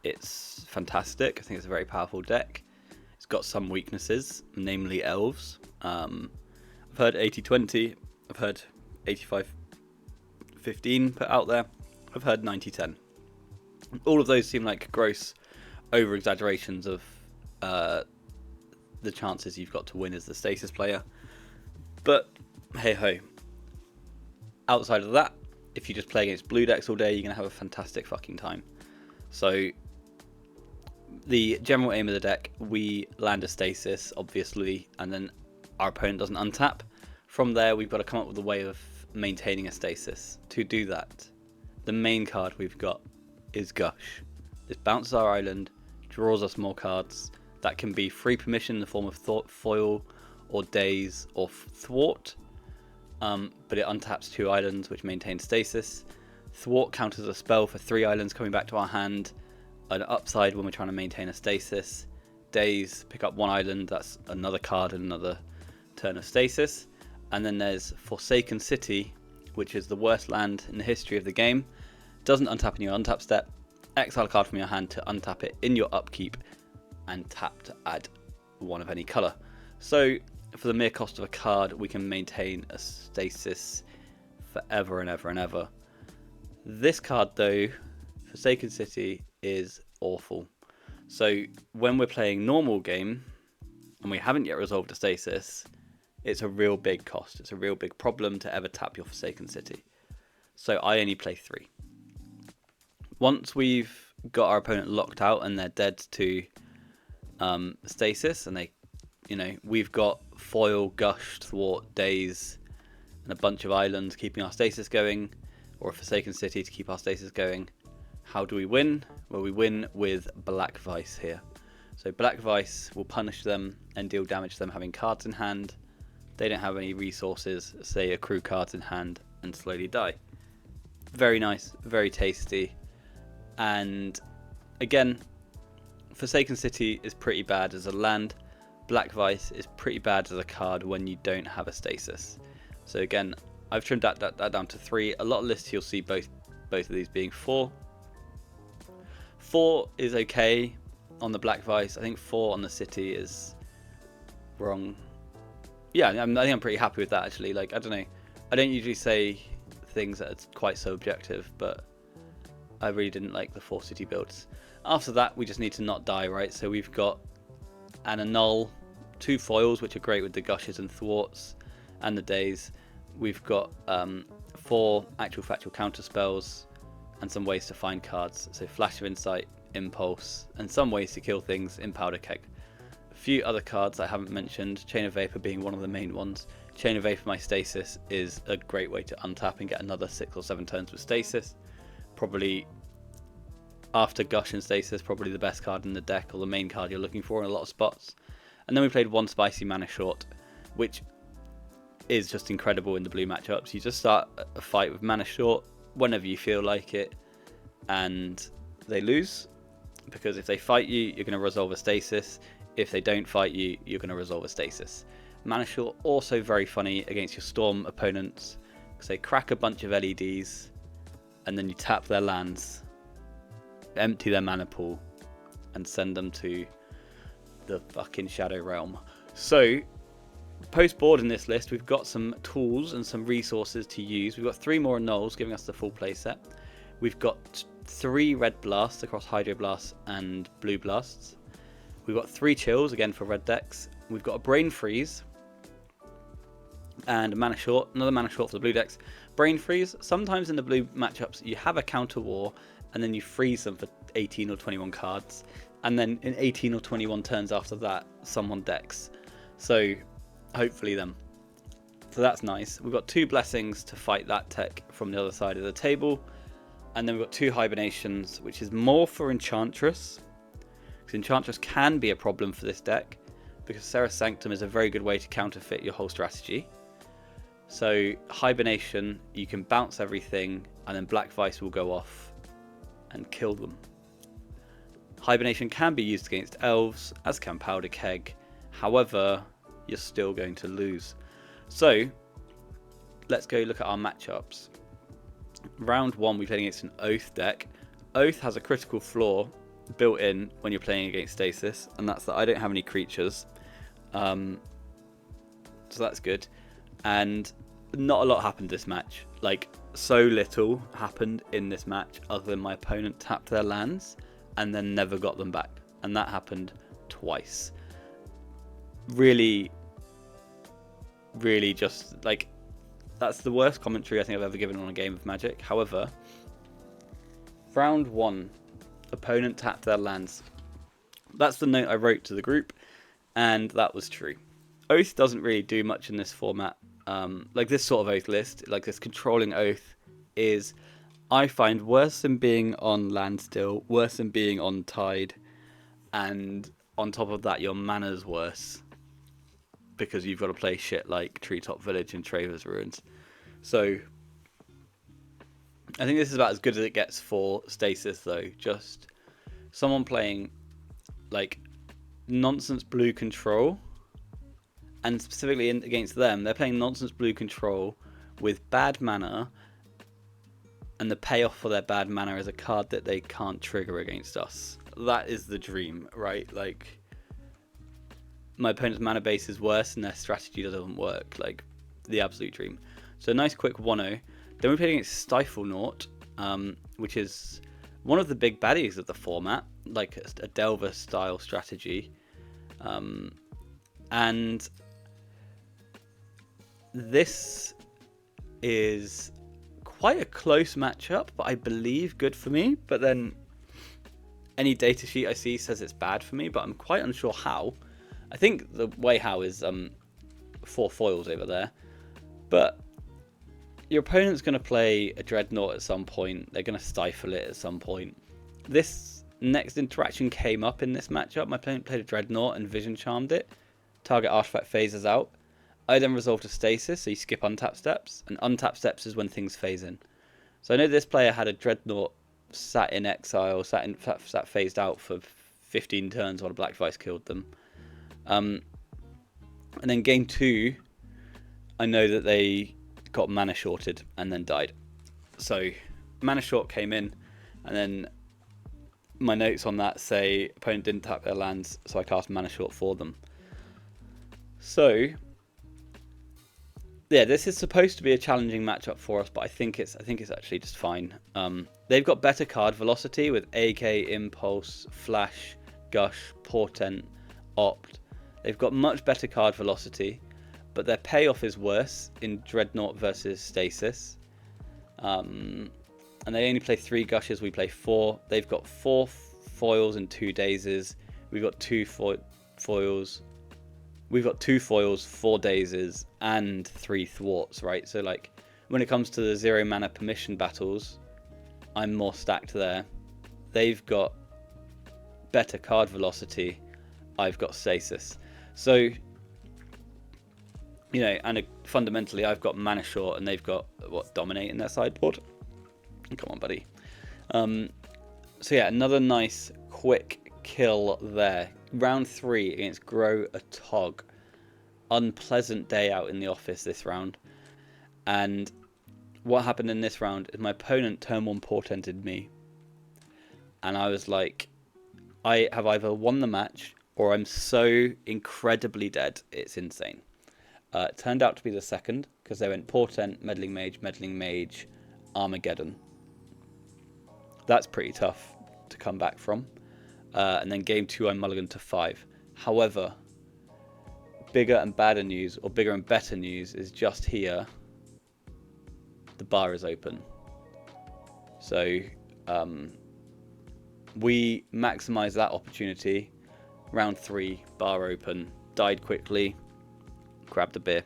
[SPEAKER 1] it's fantastic. I think it's a very powerful deck. It's got some weaknesses, namely elves. I've heard 80-20, I've heard 85-15 put out there, I've heard 90-10. All of those seem like gross over-exaggerations of the chances you've got to win as the Stasis player. But hey ho. Outside of that, if you just play against blue decks all day, you're going to have a fantastic fucking time. So the general aim of the deck, we land a Stasis, obviously, and then our opponent doesn't untap. From there, we've got to come up with a way of maintaining a Stasis. To do that, the main card we've got is Gush. This bounces our island, draws us more cards. That can be free permission in the form of foil or daze or thwart, but it untaps 2 islands which maintain stasis. Thwart counters a spell for 3 islands coming back to our hand. An upside when we're trying to maintain a stasis. Daze, pick up 1 island, that's another card and another turn of stasis. And then there's Forsaken City, which is the worst land in the history of the game. Doesn't untap in your untap step. Exile a card from your hand to untap it in your upkeep, and tap to add 1 of any colour. So for the mere cost of a card, we can maintain a stasis forever and ever and ever. This card though, Forsaken City, is awful. So when we're playing normal game and we haven't yet resolved a stasis, it's a real big cost. It's a real big problem to ever tap your Forsaken City. So I only play 3. Once we've got our opponent locked out and they're dead to stasis, and we've got foil, gush, thwart, daze, and a bunch of islands keeping our stasis going, or a Forsaken City to keep our stasis going. How do we win? Well, we win with Black Vice here. So Black Vice will punish them and deal damage to them having cards in hand. They don't have any resources, so they accrue cards in hand and slowly die. Very nice, very tasty. And again, Forsaken City is pretty bad as a land. Black Vice is pretty bad as a card when you don't have a stasis. So again, I've trimmed that down to 3. A lot of lists you'll see both of these being 4. 4 is okay on the Black Vice. I think 4 on the City is wrong. Yeah, I think I'm pretty happy with that actually. Like, I don't know. I don't usually say things that are quite so objective, but I really didn't like the 4 City builds. After that, we just need to not die, right? So we've got an annul, 2 foils, which are great with the gushes and thwarts and the days. We've got 4 actual factual counter spells and some ways to find cards. So Flash of Insight, Impulse, and some ways to kill things in Powder Keg. A few other cards I haven't mentioned, Chain of Vapor being one of the main ones. Chain of Vapor my stasis is a great way to untap and get another 6 or 7 turns with stasis. Probably after Gush and Stasis, probably the best card in the deck, or the main card you're looking for in a lot of spots. And then we played 1 Spicy Mana Short, which is just incredible in the blue matchups. You just start a fight with Mana Short whenever you feel like it, and they lose, because if they fight you, you're going to resolve a stasis. If they don't fight you, you're going to resolve a stasis. Mana Short also very funny against your Storm opponents, because they crack a bunch of LEDs, and then you tap their lands, empty their mana pool, and send them to the fucking Shadow Realm. So post board in this list, we've got some tools and some resources to use. We've got 3 more annuls giving us the full play set. We've got 3 red blasts across Hydro Blasts and blue blasts. We've got 3 chills again for red decks. We've got a Brain Freeze and a Mana Short, another Mana Short for the blue decks. Brain Freeze, sometimes in the blue matchups you have a counter war and then you freeze them for 18 or 21 cards, and then in 18 or 21 turns after that someone decks. So hopefully them. So that's nice. We've got 2 blessings to fight that tech from the other side of the table, and then we've got 2 hibernations, which is more for Enchantress, because Enchantress can be a problem for this deck, because Serra's Sanctum is a very good way to counterfeit your whole strategy. So hibernation, you can bounce everything, and then Black Vice will go off and kill them. Hibernation can be used against elves, as can Powder Keg. However, you're still going to lose. So let's go look at our matchups. Round 1, we played against an Oath deck. Oath has a critical flaw built in when you're playing against Stasis, and that's that I don't have any creatures. So that's good. And not a lot happened this match. Like, so little happened in this match other than my opponent tapped their lands and then never got them back. And that happened twice. Really just, like, that's the worst commentary I think I've ever given on a game of Magic. However, round 1, opponent tapped their lands. That's the note I wrote to the group, and that was true. Oath doesn't really do much in this format. Like this sort of Oath list, like this controlling Oath is, I find, worse than being on land still, worse than being on tide, and on top of that your mana's worse, because you've got to play shit like Treetop Village and Traver's Ruins. So I think this is about as good as it gets for stasis, though. Just someone playing like nonsense blue control, and specifically against them, they're playing nonsense blue control with bad mana, and the payoff for their bad mana is a card that they can't trigger against us. That is the dream, right? Like, my opponent's mana base is worse and their strategy doesn't work. Like, the absolute dream. So nice quick 1-0. Then we played against Stiflenaught, which is one of the big baddies of the format, like a Delver style strategy. And this is quite a close matchup, but I believe good for me. But then any data sheet I see says it's bad for me, but I'm quite unsure how. I think the way how is 4 foils over there. But your opponent's going to play a Dreadnought at some point. They're going to stifle it at some point. This next interaction came up in this matchup. My opponent played a Dreadnought and Vision Charmed it. Target artifact phases out. I then resolved a stasis, so you skip untap steps. And untap steps is when things phase in. So I know this player had a Dreadnought sat in exile, sat phased out for 15 turns while a Black Vice killed them. And then game 2, I know that they got mana shorted and then died. So mana short came in, and then my notes on that say opponent didn't tap their lands, so I cast mana short for them. So yeah, this is supposed to be a challenging matchup for us, but I think it's actually just fine. They've got better card velocity with AK, Impulse, Flash, Gush, Portent, Opt. They've got much better card velocity, but their payoff is worse in Dreadnought versus Stasis. And they only play 3 Gushes, we play 4. They've got 4 foils and 2 dazes. We've got 2 foils. We've got 2 foils, 4 dazes, and 3 thwarts, right? So like, when it comes to the 0 mana permission battles, I'm more stacked there. They've got better card velocity. I've got stasis. So, you know, and fundamentally I've got mana short and they've got, what, dominate in their sideboard? Come on, buddy. So yeah, another nice quick kill there. Round 3 against Grow a Tog. Unpleasant day out in the office this round. And what happened in this round is my opponent turn 1 portented me. And I was like, I have either won the match or I'm so incredibly dead, it's insane. It turned out to be the second, because they went Portent, Meddling Mage, Armageddon. That's pretty tough to come back from. And then game 2 I mulliganed to 5. However, bigger and better news is just here. The bar is open. So we maximised that opportunity. Round 3, bar open, died quickly, grabbed a beer.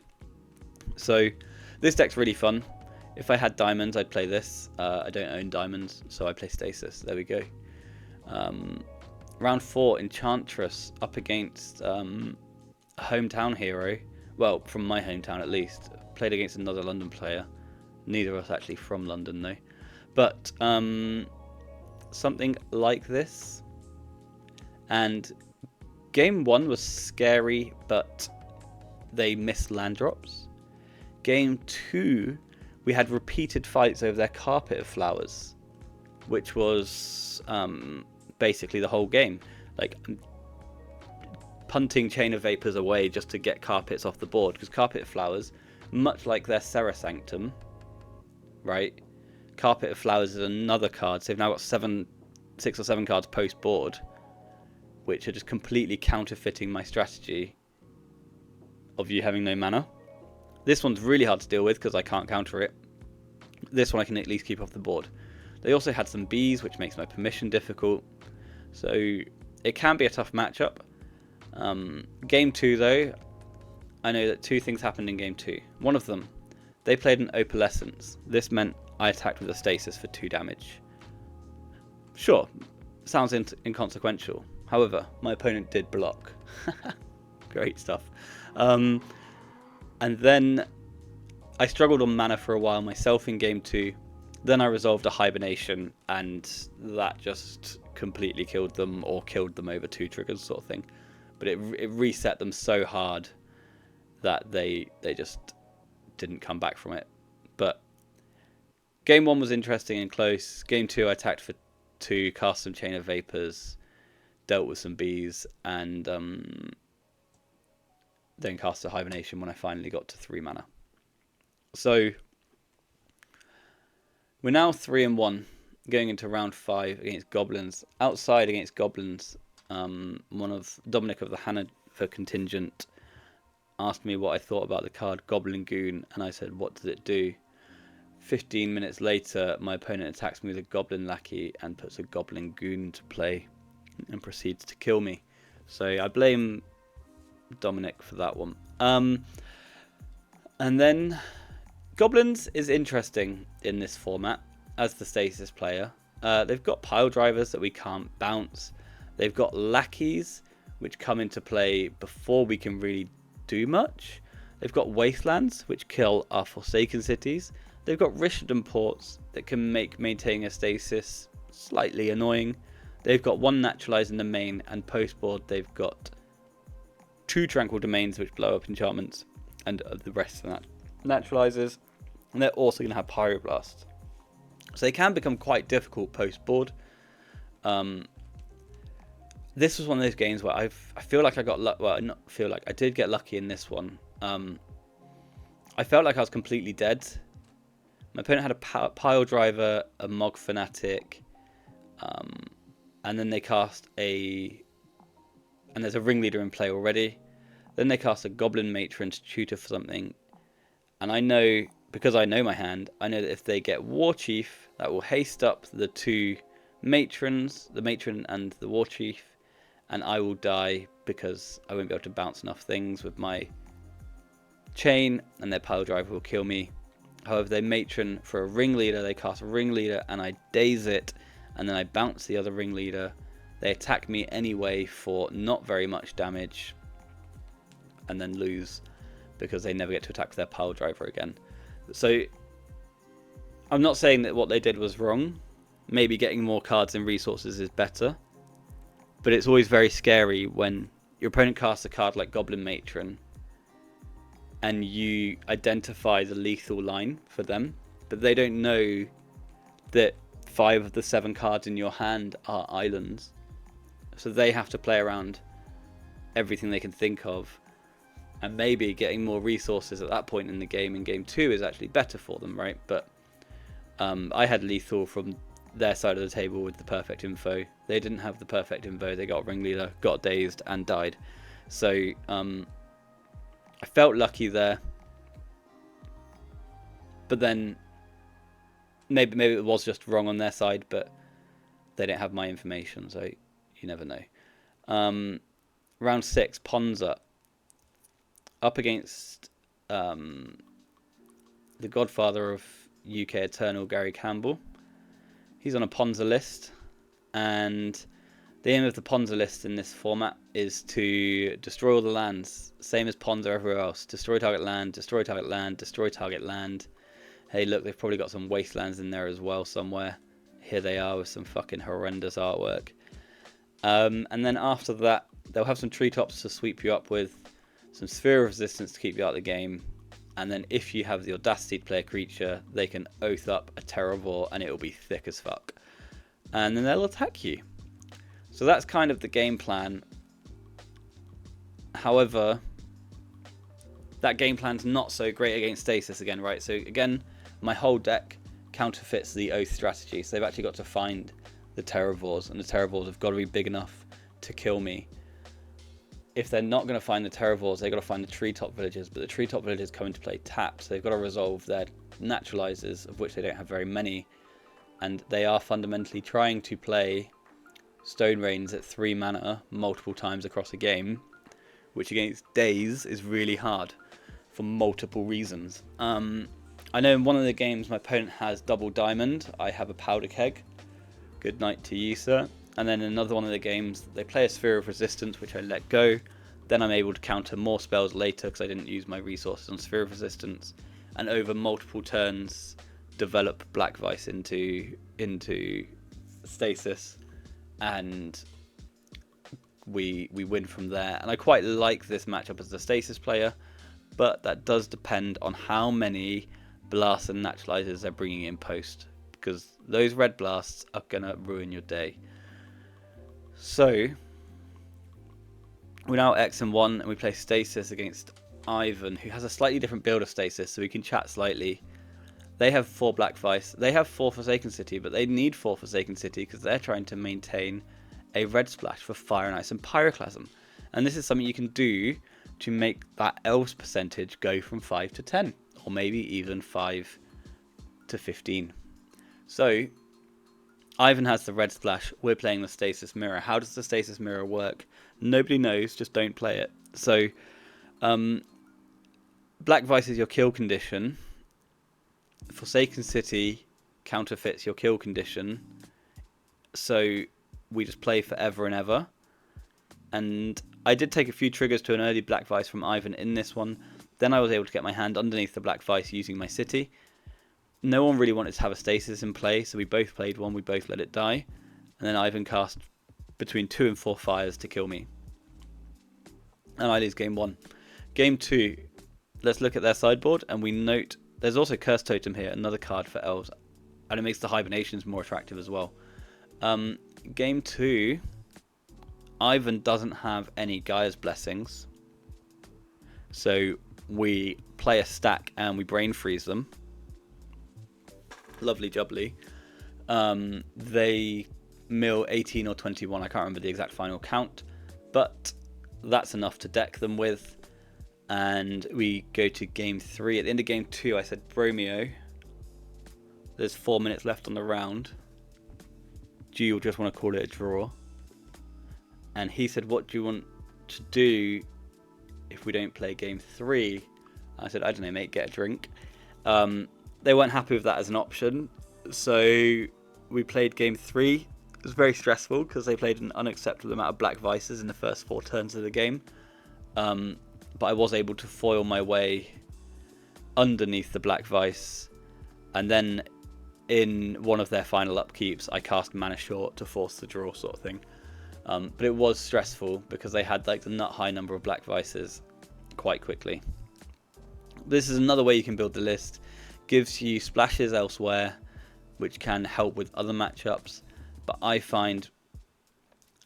[SPEAKER 1] So this deck's really fun. If I had diamonds, I'd play this. I don't own diamonds, so I play Stasis. There we go. Round 4, Enchantress up against a hometown hero. Well, from my hometown at least. Played against another London player. Neither of us actually from London though. But something like this. And game 1 was scary, but they missed land drops. Game 2, we had repeated fights over their Carpet of Flowers, which was basically the whole game. Like, punting Chain of Vapors away just to get carpets off the board, because Carpet of Flowers, much like their Serra Sanctum, right? Carpet of Flowers is another card, so they've now got 6 or 7 cards post board, which are just completely counterfeiting my strategy of you having no mana. This one's really hard to deal with because I can't counter it. This one I can at least keep off the board. They also had some bees, which makes my permission difficult. So it can be a tough matchup. Game 2 though, I know that 2 things happened in game 2. One of them, they played an Opalescence. This meant I attacked with a Stasis for 2 damage. Sure, sounds inconsequential. However, my opponent did block. Great stuff. And then I struggled on mana for a while myself in game 2. Then I resolved a hibernation, and that just completely killed them, or killed them over 2 triggers sort of thing. But it reset them so hard that they just didn't come back from it. But game 1 was interesting and close. Game 2 I attacked for 2, cast some Chain of Vapors, dealt with some bees, and then cast a hibernation when I finally got to 3 mana. So we're now 3-1 going into round 5 against goblins. Outside against goblins, one of Dominic of the Hanover contingent asked me what I thought about the card Goblin Goon, and I said, what does it do? 15 minutes later, my opponent attacks me with a Goblin Lackey and puts a Goblin Goon to play and proceeds to kill me. So I blame Dominic for that one. And then Goblins is interesting in this format as the stasis player. They've got pile drivers that we can't bounce. They've got lackeys which come into play before we can really do much. They've got wastelands which kill our forsaken cities. They've got Rishadon ports that can make maintaining a stasis slightly annoying. They've got 1 naturalize in the main, and post board they've got 2 tranquil domains which blow up enchantments and the rest of that naturalizes. And they're also going to have Pyroblast. So they can become quite difficult post board. This was one of those games where I feel like I got lucky. Well, not feel like I did get lucky in this one. I felt like I was completely dead. My opponent had a pile driver, a Mog Fanatic, and then they cast and there's a ringleader in play already. Then they cast a Goblin Matron to tutor for something, and I know, because I know my hand, I know that if they get War Chief, that will haste up the 2 matrons, the matron and the War Chief, and I will die because I won't be able to bounce enough things with my chain, and their pile driver will kill me. However, they matron for a ringleader, they cast a ringleader, and I daze it, and then I bounce the other ringleader. They attack me anyway for not very much damage, and then lose because they never get to attack their pile driver again. So I'm not saying that what they did was wrong. Maybe getting more cards and resources is better, but it's always very scary when your opponent casts a card like Goblin Matron and you identify the lethal line for them, but they don't know that 5 of the 7 cards in your hand are islands. So they have to play around everything they can think of, and maybe getting more resources at that point in the game, in game 2, is actually better for them, right? But I had lethal from their side of the table with the perfect info. They didn't have the perfect info. They got ringleader, got dazed, and died. So I felt lucky there, but then maybe it was just wrong on their side, but they didn't have my information, so you never know. Round 6, Ponza up against the godfather of UK Eternal, Gary Campbell. He's on a Ponza list, and the aim of the Ponza list in this format is to destroy all the lands, same as Ponza everywhere else. Destroy target land, destroy target land, destroy target land. Hey, look, they've probably got some wastelands in there as well somewhere. Here they are with some fucking horrendous artwork. And then after that, they'll have some treetops to sweep you up with, some Sphere of Resistance to keep you out of the game, and then if you have the audacity to play a creature, they can oath up a Terravore and it'll be thick as fuck. And then they'll attack you. So that's kind of the game plan. However, that game plan's not so great against Stasis again, right? So again, my whole deck counterfeits the Oath strategy. So they've actually got to find the Terravores, and the Terravores have got to be big enough to kill me. If they're not going to find the Terravores, they've got to find the treetop villages, but the treetop villages come into play tapped, so they've got to resolve their naturalizers, of which they don't have very many, and they are fundamentally trying to play Stone Rains at 3 mana multiple times across a game, which against Daze is really hard for multiple reasons. I know in one of the games my opponent has double diamond, I have a powder keg. Good night to you, sir. And then in another one of the games, they play a Sphere of Resistance, which I let go. Then I'm able to counter more spells later because I didn't use my resources on Sphere of Resistance. And over multiple turns, develop Black Vice into stasis, and we win from there. And I quite like this matchup as a stasis player, but that does depend on how many blasts and naturalizers they're bringing in post, because those red blasts are gonna ruin your day. So we're now X and 1, and we play stasis against Ivan, who has a slightly different build of stasis, so we can chat slightly. They have 4 Black Vice, they have 4 Forsaken City, but they need 4 Forsaken City because they're trying to maintain a red splash for Fire and Ice and Pyroclasm. And this is something you can do to make that Elves percentage go from 5 to 10, or maybe even 5 to 15. So Ivan has the red splash, we're playing the Stasis Mirror. How does the Stasis Mirror work? Nobody knows, just don't play it. So Black Vice is your kill condition. Forsaken City counterfeits your kill condition. So we just play forever and ever. And I did take a few triggers to an early Black Vice from Ivan in this one. Then I was able to get my hand underneath the Black Vice using my city. No one really wanted to have a stasis in play, so we both played one, we both let it die. And then Ivan cast between 2 and 4 fires to kill me. And I lose game 1. Game 2, let's look at their sideboard, and we note there's also Curse Totem here, another card for Elves. And it makes the Hibernations more attractive as well. Game 2, Ivan doesn't have any Gaia's Blessings. So we play a stack and we brain freeze them. Lovely jubbly. They mill 18 or 21, I can't remember the exact final count, but that's enough to deck them with. And we go to game 3. At the end of game 2, I said, Bromeo, there's 4 minutes left on the round. Do you just want to call it a draw? And he said, what do you want to do if we don't play game 3? I said, I don't know, mate, get a drink. They weren't happy with that as an option, so we played game 3. It was very stressful because they played an unacceptable amount of Black Vices in the first 4 turns of the game. But I was able to foil my way underneath the Black Vice, and then in one of their final upkeeps I cast Mana Short to force the draw, sort of thing. But it was stressful because they had like the nut high number of Black Vices quite quickly. This is another way you can build the list. Gives you splashes elsewhere, which can help with other matchups. But I find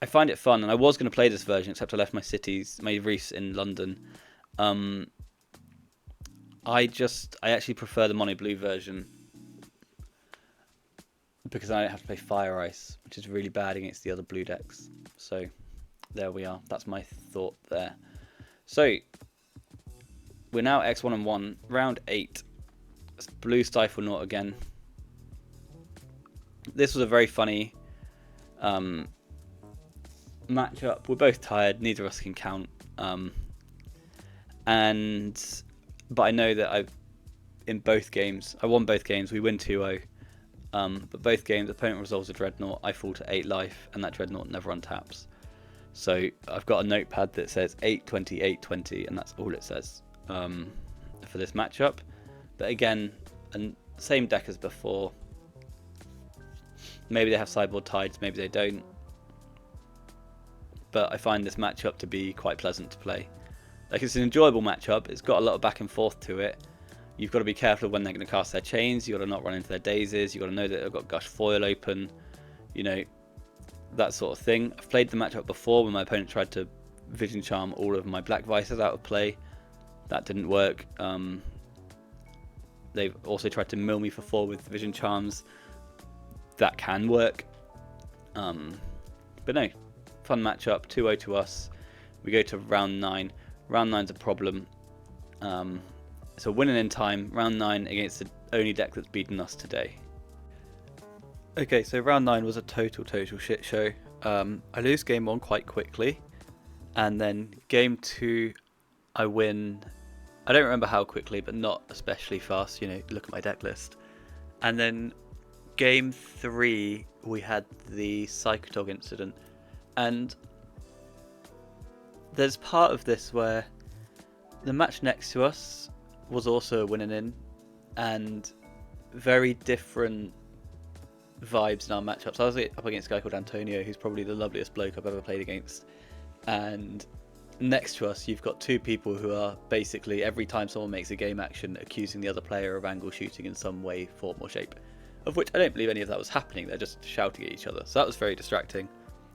[SPEAKER 1] it fun, and I was going to play this version, except I left my Reese in London. I actually prefer the mono blue version because I don't have to play Fire Ice, which is really bad against the other blue decks. So there we are. That's my thought there. So we're now X1 and 1, round 8. It's blue Stifle Naught again. This was a very funny matchup. We're both tired. Neither of us can count. But I know that I won both games. We win 2-0. But both games, opponent resolves a Dreadnought. I fall to 8 life, and that Dreadnought never untaps. So I've got a notepad that says 8-20, 8-20, and that's all it says for this matchup. But again, and same deck as before. Maybe they have sideboard tides, maybe they don't. But I find this matchup to be quite pleasant to play. Like, it's an enjoyable matchup. It's got a lot of back and forth to it. You've got to be careful when they're going to cast their chains. You've got to not run into their daisies. You've got to know that they've got Gush Foil open. You know, that sort of thing. I've played the matchup before when my opponent tried to Vision Charm all of my Black Vices out of play. That didn't work. They've also tried to mill me for 4 with Vision Charms. That can work. But no, fun matchup, 2-0 to us. We go to round 9. Round 9's a problem. So winning in time, round 9 against the only deck that's beaten us today. Okay, so round 9 was a total shit show. I lose game 1 quite quickly, and then game 2 I win. I don't remember how quickly, but not especially fast. You know, look at my deck list. And then game 3 we had the Psychodog incident, and there's part of this where the match next to us was also a winning in, and very different vibes in our matchups. I was up against a guy called Antonio, who's probably the loveliest bloke I've ever played against, and next to us you've got two people who are basically, every time someone makes a game action, accusing the other player of angle shooting in some way, form or shape, of which I don't believe any of that was happening. They're just shouting at each other, so that was very distracting.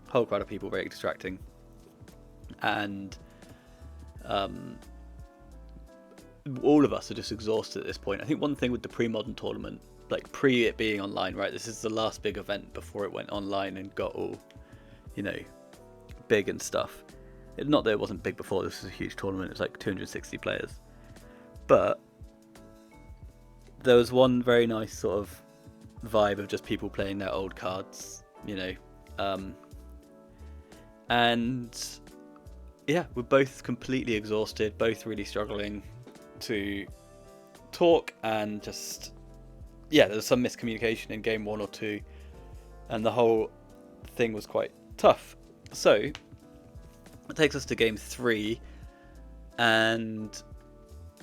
[SPEAKER 1] Whole crowd of people, very distracting. And all of us are just exhausted at this point. I think one thing with the pre-modern tournament, like pre it being online, right, this is the last big event before it went online and got all, you know, big and stuff. Not that it wasn't big before, this was a huge tournament, it was like 260 players. But there was one very nice sort of vibe of just people playing their old cards, you know. And yeah, we're both completely exhausted, both really struggling to talk, and just, yeah, there was some miscommunication in game 1 or 2, and the whole thing was quite tough. So it takes us to game 3, and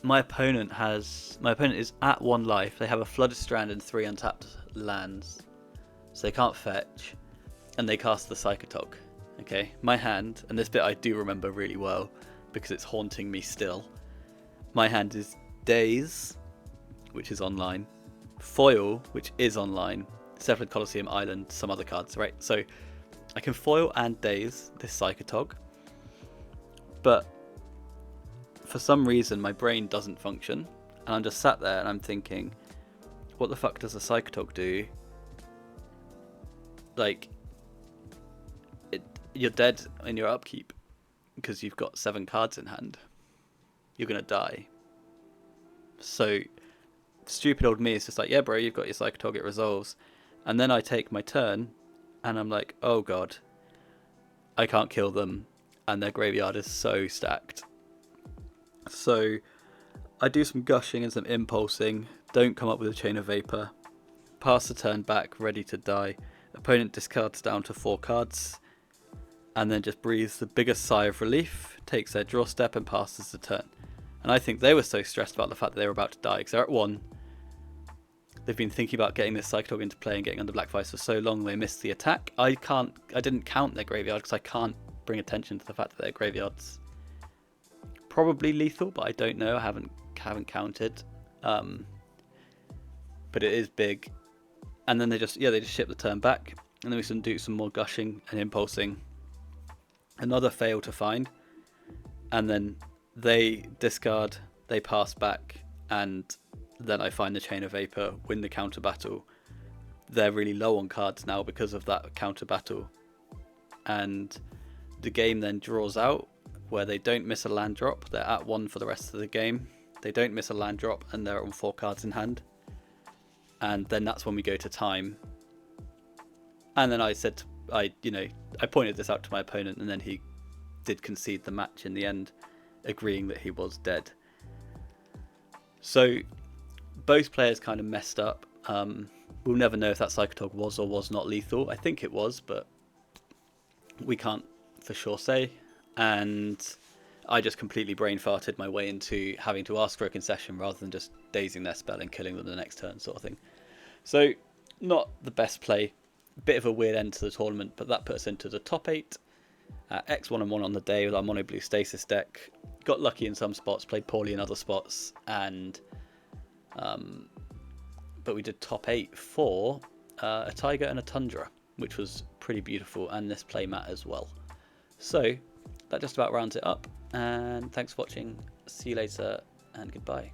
[SPEAKER 1] my opponent is at 1 life. They have a Flooded Strand and 3 untapped lands, so they can't fetch, and they cast the Psychotog. Okay, my hand, and this bit I do remember really well because it's haunting me still. My hand is Daze, which is online, Foil, which is online, Cephalid Colosseum Island, some other cards, right? So I can foil and Daze this Psychotog, but for some reason my brain doesn't function, and I'm just sat there and I'm thinking, what the fuck does a Psychotog do? Like, you're dead in your upkeep because you've got 7 cards in hand. You're gonna die. So stupid old me is just like, yeah bro, you've got your Psychotog, it resolves. And then I take my turn and I'm like, oh god, I can't kill them, and their graveyard is so stacked. So I do some gushing and some impulsing, don't come up with a Chain of Vapor, pass the turn back, ready to die. Opponent discards down to 4 cards, and then just breathes the biggest sigh of relief, takes their draw step and passes the turn. And I think they were so stressed about the fact that they were about to die, because they're at 1. They've been thinking about getting this Psychotog into play and getting under Black Vice for so long they missed the attack. I didn't count their graveyard because I can't bring attention to the fact that their graveyard's probably lethal, but I don't know, I haven't counted. But it is big. And then they just ship the turn back, and then we can do some more gushing and impulsing. Another fail to find, and then they discard, they pass back, and then I find the Chain of Vapor, win the counter battle. They're really low on cards now because of that counter battle, and the game then draws out where they don't miss a land drop. They're at 1 for the rest of the game. They don't miss a land drop and they're on 4 cards in hand, and then that's when we go to time. And then I said, I pointed this out to my opponent, and then he did concede the match in the end, agreeing that he was dead. So both players kind of messed up. We'll never know if that Psychotog was or was not lethal. I think it was, but we can't for sure say. And I just completely brain farted my way into having to ask for a concession rather than just dazing their spell and killing them the next turn, sort of thing. So not the best play. Bit of a weird end to the tournament, but that put us into the top 8 at X1-1 on the day with our mono blue stasis deck. Got lucky in some spots, played poorly in other spots, and but we did top 8 for a Tiger and a Tundra, which was pretty beautiful, and this playmat as well. So that just about rounds it up, and thanks for watching. See you later, and goodbye.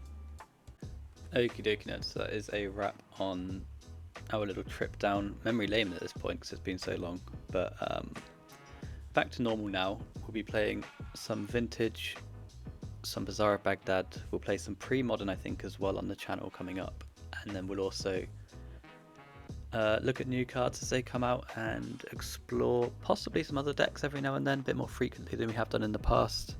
[SPEAKER 1] Okie dokie nerds, so that is a wrap on our little trip down memory lane at this point because it's been so long. But back to normal now. We'll be playing some vintage, some Bazaar of Baghdad. We'll play some pre-modern, I think, as well on the channel coming up, and then we'll also look at new cards as they come out and explore possibly some other decks every now and then, a bit more frequently than we have done in the past,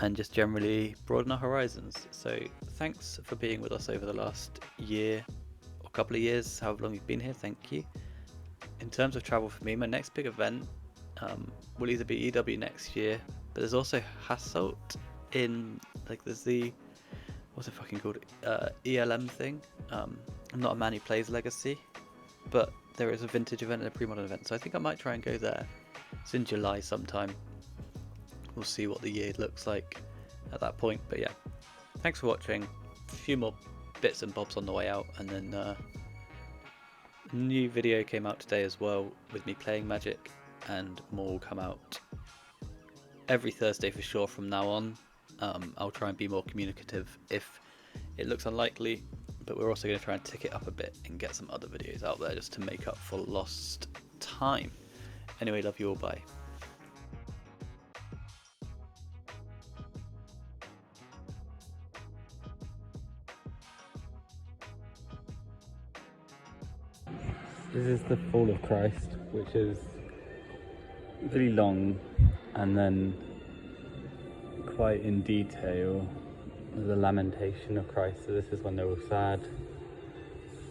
[SPEAKER 1] and just generally broaden our horizons. So thanks for being with us over the last year or couple of years, however long you've been here. Thank you. In terms of travel for me, my next big event will either be EW next year, but there's also Hasselt in, like, there's the, what's it fucking called, ELM thing, I'm not a man who plays Legacy, but there is a vintage event and a pre-modern event, so I think I might try and go there. It's in July sometime. We'll see what the year looks like at that point, but yeah, thanks for watching. A few more bits and bobs on the way out, and then a new video came out today as well with me playing Magic, and more will come out every Thursday for sure from now on. I'll try and be more communicative if it looks unlikely, but we're also going to try and tick it up a bit and get some other videos out there just to make up for lost time. Anyway, love you all, bye. This is the Fall of Christ, which is really long and then quite in detail. There's a lamentation of Christ, so this is when they're all sad.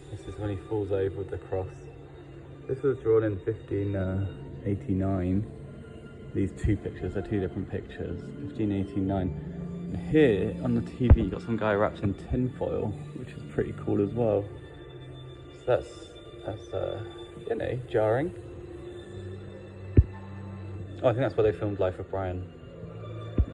[SPEAKER 1] This is when he falls over the cross. This was drawn in 1589. These two pictures are two different pictures, 1589. And here on the TV, you got some guy wrapped in tinfoil, which is pretty cool as well. So that's you know, jarring. Oh, I think that's where they filmed Life of Brian.